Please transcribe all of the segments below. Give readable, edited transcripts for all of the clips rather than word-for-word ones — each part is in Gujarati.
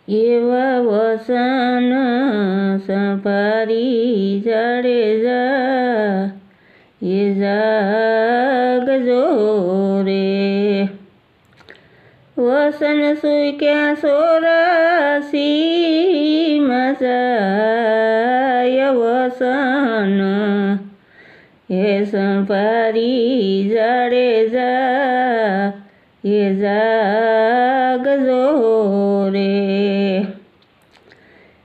એવા વસન સંભારી જાડેજા એ જાગજો રે। વસન સૂક્યા 84 માં જાય વસન એ સંભારી જાડેજા એ જાગજો રે।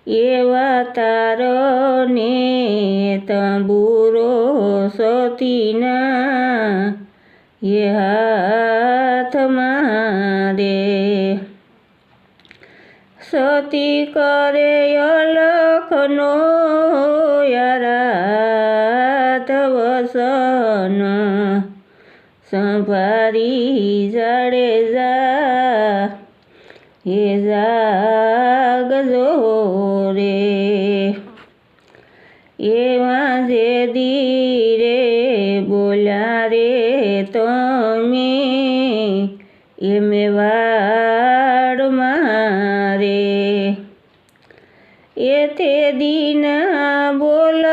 એવા તારને તંબુરો સોતીના એ હાથમાં રે। સતી કરે અલખનો યારાત વસન સંભારી જાડેજા એ જાગજો રે। એવા જે ધીરે બોલ્યા રે તમે એ મેવાડ મારે એ તે દીના બોલ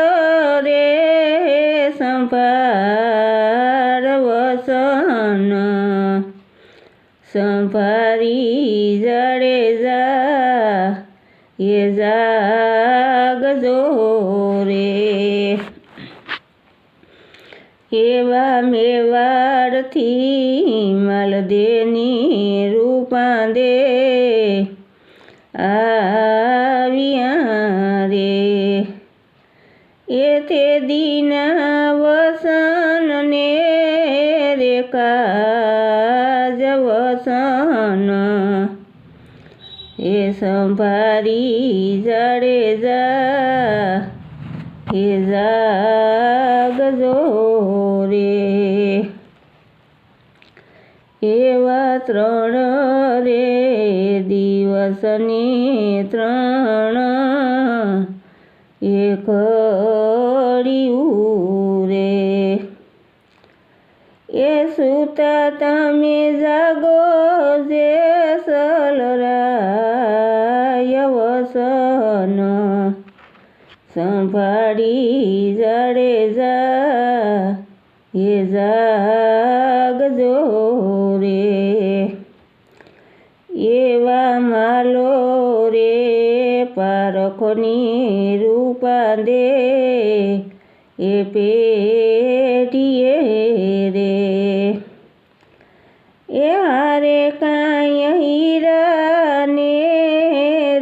રે સંભાળ વસન સંભારી જાડેજા એ જાગજો રે। એવા મેવાડથી માલદેની રૂપાંદે આવ્યા રે એ તે દીના વસનને રે કાજ વસન એ સંભારી જાડેજા એ જાગજો રે। એવા 3 રે દિવસની 3 એ ઘડિયું રે એ સૂતા તમે જાગો જે સલરાય વસન સંભાળી જાડેજા એ જાગજો રે। એવા માલો રે પારખની રૂપાંદે એ પેટીએ રે એ હારે કાંઈ હીરાને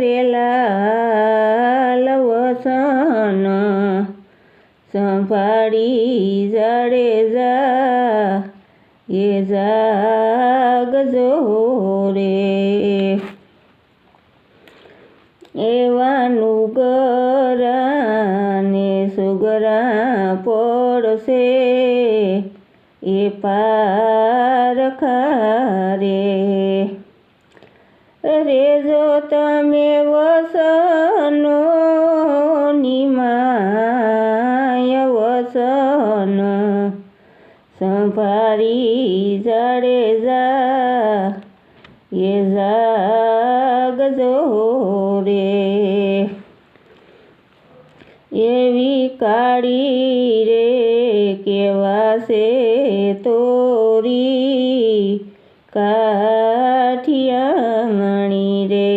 રે લાલ વસન સંભાળી જાડેજા એ જાગજો રે। એવા નુગરા ને સુગરા પડશે એ પારખા રે રેજો તમે વસનો નિમાય વસન સંભારી જાડેજા એ જાગજો રે। એવી કાળી રે કેવાશે તોરી કાઠિયાણી રે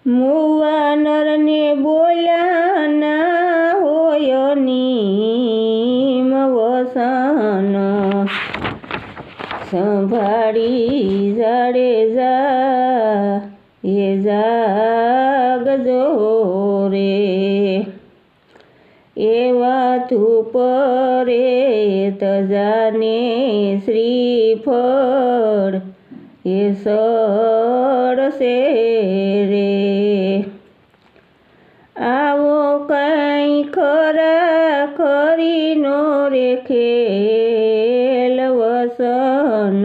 મુવા નરને બોલ્યા ના હોય નીમ વસન સંભાળી જાડેજા એ જાગજો રે। એવા ધૂપ રે તજાને શ્રીફળ એ સડશે રે આવો કાંઈ ખરા ખરીનો રે ખેલ વસન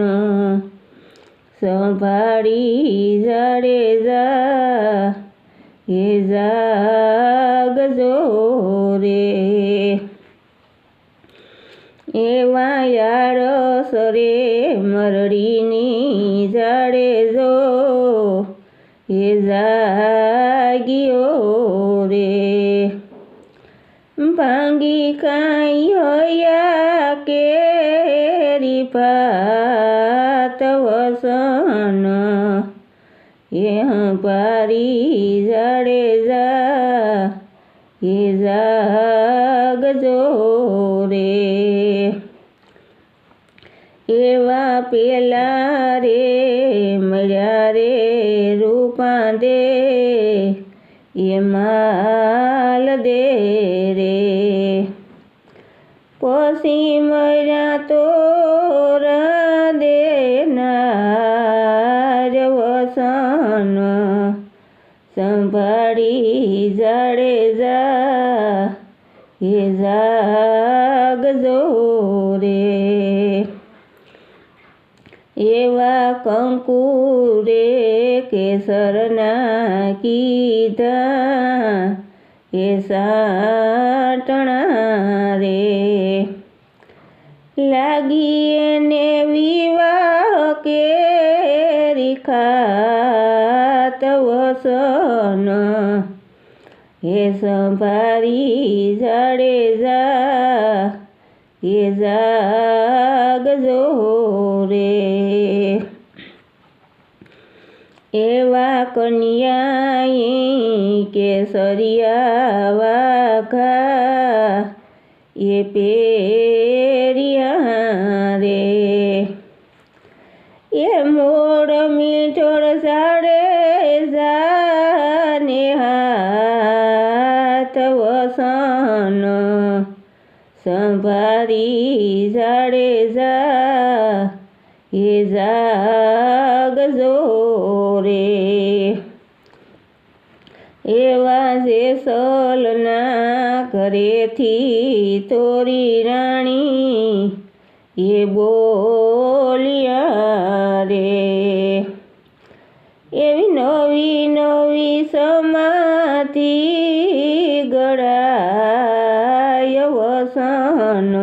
સંભાળી જાડેજા એ જાગજો રે। એવા યાળસ રે મરડીની જાડેજો એ જાગ્યો રે ભાંગી કાંઈ હૈયા કેરી ભાત વસન એ હંભારી જાડેજા એ જાગજો રે એવા પેલા રે મળ્યા રે રૂપાંદે એ માલ દે રે પછી મળ્યા તો દેનાર વસન સંભાળી જાડેજા એ જાગજો રે એવા કંકુ રે કેસરના કીધા એ સાટણા રે લાગી એને વિવાહ કેરી ખાત વસન એ સંભારી જાડેજા એ જાગજો રે એવા કન્યાએ કેસરિયા વાઘા એ પેરિયા રે એ મોડ મીઠોડ સાડે જાને હાથ વસન સંભારી જાડેજા એ જાગજો રે એવા જેસલના ઘરેથી તોરી રાણી એ બોલ્યા રે એવી નવી નવી સમાધિ ગળાય વસન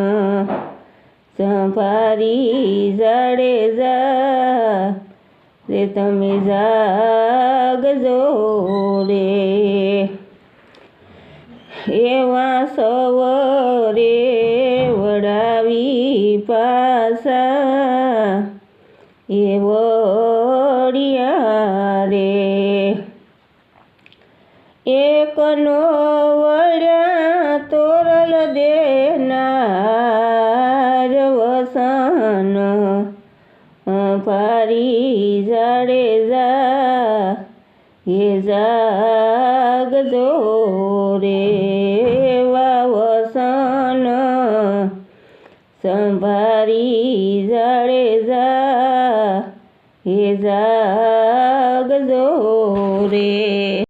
સંભારી જાડેજા રે તમે જાગજો રે એવા સવરે વડાવી પાસા એ વળ્યા રે એકનો વળ્યા તોરલ દેનાર વસન ભારી જાડેજા એ જાગજો રે એવા વસન સંભારી જાડેજા એ જાગજો રે